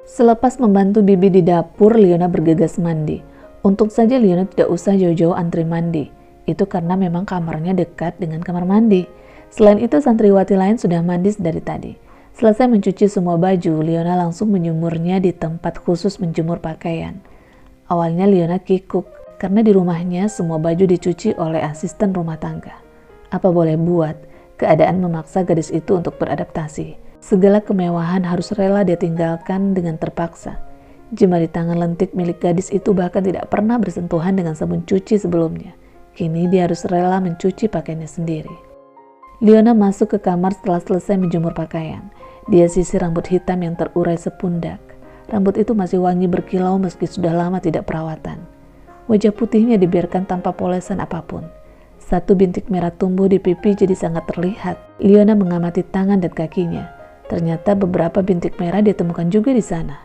Selepas membantu Bibi di dapur, Liona bergegas mandi. Untung saja Liona tidak usah jauh-jauh antri mandi. Itu karena memang kamarnya dekat dengan kamar mandi. Selain itu, santriwati lain sudah mandi dari tadi. Selesai mencuci semua baju, Liona langsung menjemurnya di tempat khusus menjemur pakaian. Awalnya Liona kikuk, karena di rumahnya semua baju dicuci oleh asisten rumah tangga. Apa boleh buat, keadaan memaksa gadis itu untuk beradaptasi. Segala kemewahan harus rela dia tinggalkan dengan terpaksa. Jemari tangan lentik milik gadis itu bahkan tidak pernah bersentuhan dengan sabun cuci sebelumnya. Kini dia harus rela mencuci pakaiannya sendiri. Liona masuk ke kamar setelah selesai menjemur pakaian. Dia sisir rambut hitam yang terurai sepundak. Rambut itu masih wangi berkilau meski sudah lama tidak perawatan. Wajah putihnya dibiarkan tanpa polesan apapun. Satu bintik merah tumbuh di pipi jadi sangat terlihat. Liona mengamati tangan dan kakinya. Ternyata beberapa bintik merah ditemukan juga di sana.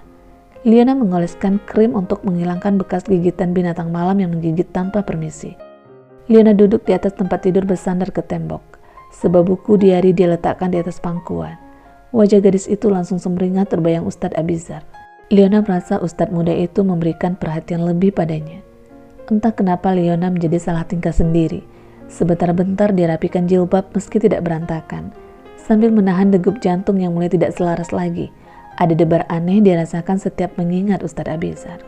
Liona mengoleskan krim untuk menghilangkan bekas gigitan binatang malam yang menggigit tanpa permisi. Liona duduk di atas tempat tidur bersandar ke tembok. Sebuah buku diari dia letakkan di atas pangkuan. Wajah gadis itu langsung sumringah terbayang Ustadz Abizar. Liona merasa Ustadz muda itu memberikan perhatian lebih padanya. Entah kenapa Liona menjadi salah tingkah sendiri. Sebentar-bentar dia rapikan jilbab meski tidak berantakan. Sambil menahan degup jantung yang mulai tidak selaras lagi. Ada debar aneh dirasakan setiap mengingat Ustadz Abizar.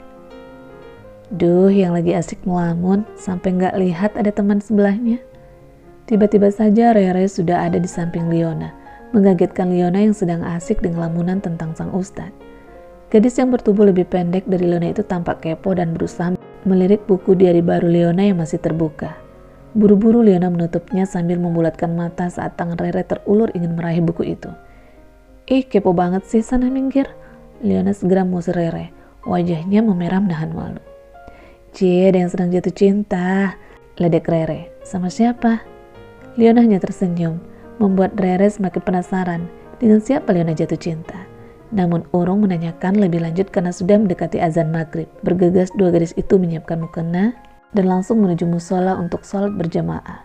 Duh, yang lagi asik melamun sampai nggak lihat ada teman sebelahnya. Tiba-tiba saja Rere sudah ada di samping Liona, mengagetkan Liona yang sedang asik dengan lamunan tentang sang Ustadz. Gadis yang bertubuh lebih pendek dari Liona itu tampak kepo dan berusaha melirik buku diari baru Liona yang masih terbuka. Buru-buru Liona menutupnya sambil membulatkan mata saat tangan Rere terulur ingin meraih buku itu. Ih, kepo banget sih, sana minggir. Liona segera mengusir Rere, wajahnya memerah menahan malu. Cie, ada yang sedang jatuh cinta, ledek Rere. Sama siapa? Liona hanya tersenyum, membuat Rere semakin penasaran dengan siapa Liona jatuh cinta. Namun urung menanyakan lebih lanjut karena sudah mendekati azan maghrib. Bergegas dua gadis itu menyiapkan mukena dan langsung menuju musola untuk sholat berjamaah.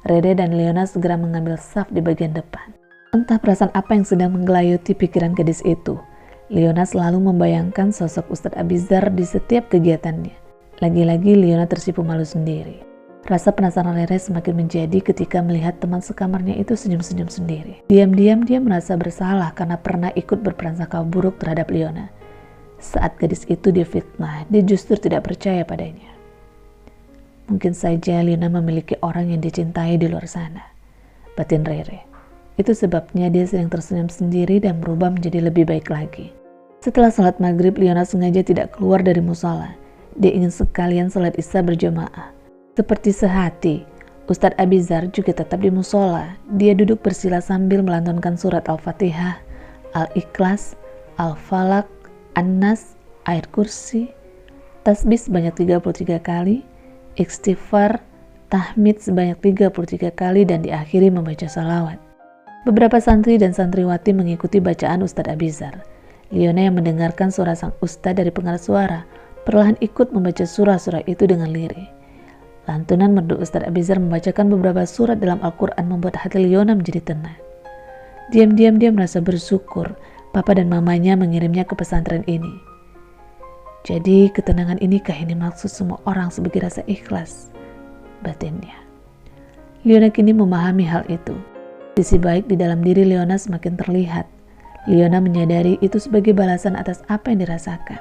Rere dan Liona segera mengambil saf di bagian depan. Entah perasaan apa yang sedang menggelayuti pikiran gadis itu. Liona selalu membayangkan sosok Ustadz Abizar di setiap kegiatannya. Lagi-lagi Liona tersipu malu sendiri. Rasa penasaran Rere semakin menjadi ketika melihat teman sekamarnya itu senyum-senyum sendiri. Diam-diam dia merasa bersalah karena pernah ikut berprasangka buruk terhadap Liona. Saat gadis itu difitnah, dia justru tidak percaya padanya. Mungkin saja Liona memiliki orang yang dicintai di luar sana, batin Rere. Itu sebabnya dia sering tersenyum sendiri dan berubah menjadi lebih baik lagi. Setelah sholat maghrib, Liona sengaja tidak keluar dari musola. Dia ingin sekalian sholat isya berjamaah. Seperti sehati, Ustadz Abizar juga tetap di musola. Dia duduk bersila sambil melantunkan surat Al-Fatihah, Al-Ikhlas, Al-Falak, An-Nas, Ayat Kursi, tasbih sebanyak 33 kali, istighfar, tahmid sebanyak 33 kali dan diakhiri membaca salawat. Beberapa santri dan santriwati mengikuti bacaan Ustadz Abizar. Liona yang mendengarkan suara sang Ustadz dari pengeras suara, perlahan ikut membaca surah-surah itu dengan lirih. Lantunan merdu Ustadz Abizar membacakan beberapa surat dalam Al-Quran membuat hati Liona menjadi tenang. Diam-diam dia merasa bersyukur papa dan mamanya mengirimnya ke pesantren ini. Jadi ketenangan inikah ini maksud semua orang sebagai rasa ikhlas, batinnya. Liona kini memahami hal itu. Sisi baik di dalam diri Liona semakin terlihat. Liona menyadari itu sebagai balasan atas apa yang dirasakan.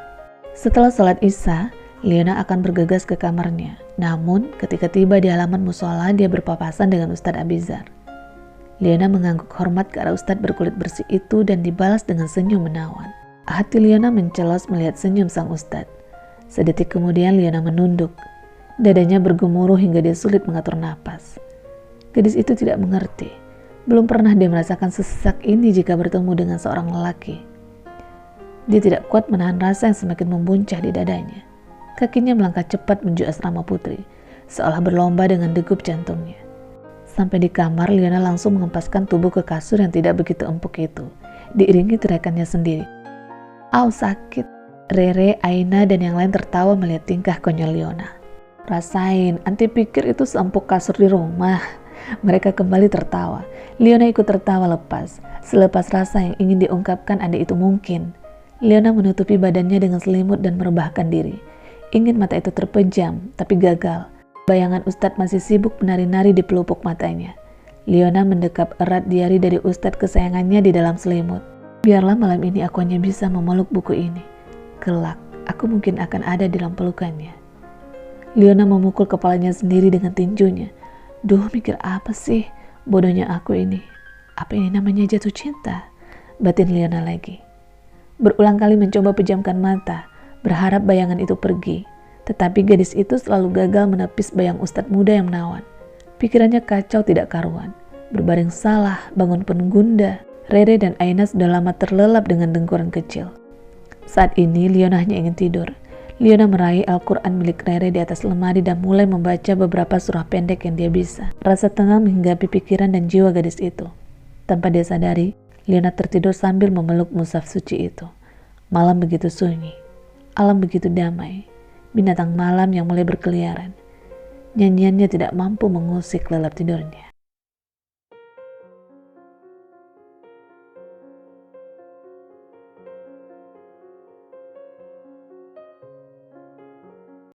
Setelah sholat isya, Liona akan bergegas ke kamarnya. Namun ketika tiba di halaman musola, dia berpapasan dengan Ustadz Abizar. Liona mengangguk hormat ke arah Ustadz berkulit bersih itu dan dibalas dengan senyum menawan. Hati Liona mencelos melihat senyum sang Ustadz. Sedetik kemudian Liona menunduk. Dadanya bergemuruh hingga dia sulit mengatur napas. Gadis itu tidak mengerti. Belum pernah dia merasakan sesak ini jika bertemu dengan seorang lelaki. Dia tidak kuat menahan rasa yang semakin membuncah di dadanya. Kakinya melangkah cepat menuju asrama putri, seolah berlomba dengan degup jantungnya. Sampai di kamar, Liona langsung mengempaskan tubuh ke kasur yang tidak begitu empuk itu, diiringi teriakannya sendiri. Au, sakit. Rere, Aina, dan yang lain tertawa melihat tingkah konyol Liona. Rasain, anti pikir itu seempuk kasur di rumah. Mereka kembali tertawa. Liona ikut tertawa lepas, selepas rasa yang ingin diungkapkan andai itu mungkin. Liona menutupi badannya dengan selimut dan merebahkan diri. Ingin mata itu terpejam, tapi gagal. Bayangan Ustadz masih sibuk menari-nari di pelupuk matanya. Liona mendekap erat diari dari Ustadz kesayangannya di dalam selimut. Biarlah malam ini aku hanya bisa memeluk buku ini. Kelak, aku mungkin akan ada di dalam pelukannya. Liona memukul kepalanya sendiri dengan tinjunya. Duh, mikir apa sih? Bodohnya aku ini. Apa ini namanya jatuh cinta? Batin Liona lagi. Berulang kali mencoba pejamkan mata, berharap bayangan itu pergi. Tetapi gadis itu selalu gagal menepis bayang Ustadz muda yang menawan. Pikirannya kacau tidak karuan. Berbaring salah, bangun penuh gundah. Rere dan Aina sudah lama terlelap dengan dengkuran kecil. Saat ini Liona hanya ingin tidur. Liona meraih Al-Quran milik Rere di atas lemari dan mulai membaca beberapa surah pendek yang dia bisa. Rasa tenang menghinggapi pikiran dan jiwa gadis itu. Tanpa dia sadari, Liona tertidur sambil memeluk mushaf suci itu. Malam begitu sunyi, alam begitu damai, binatang malam yang mulai berkeliaran. Nyanyiannya tidak mampu mengusik lelap tidurnya.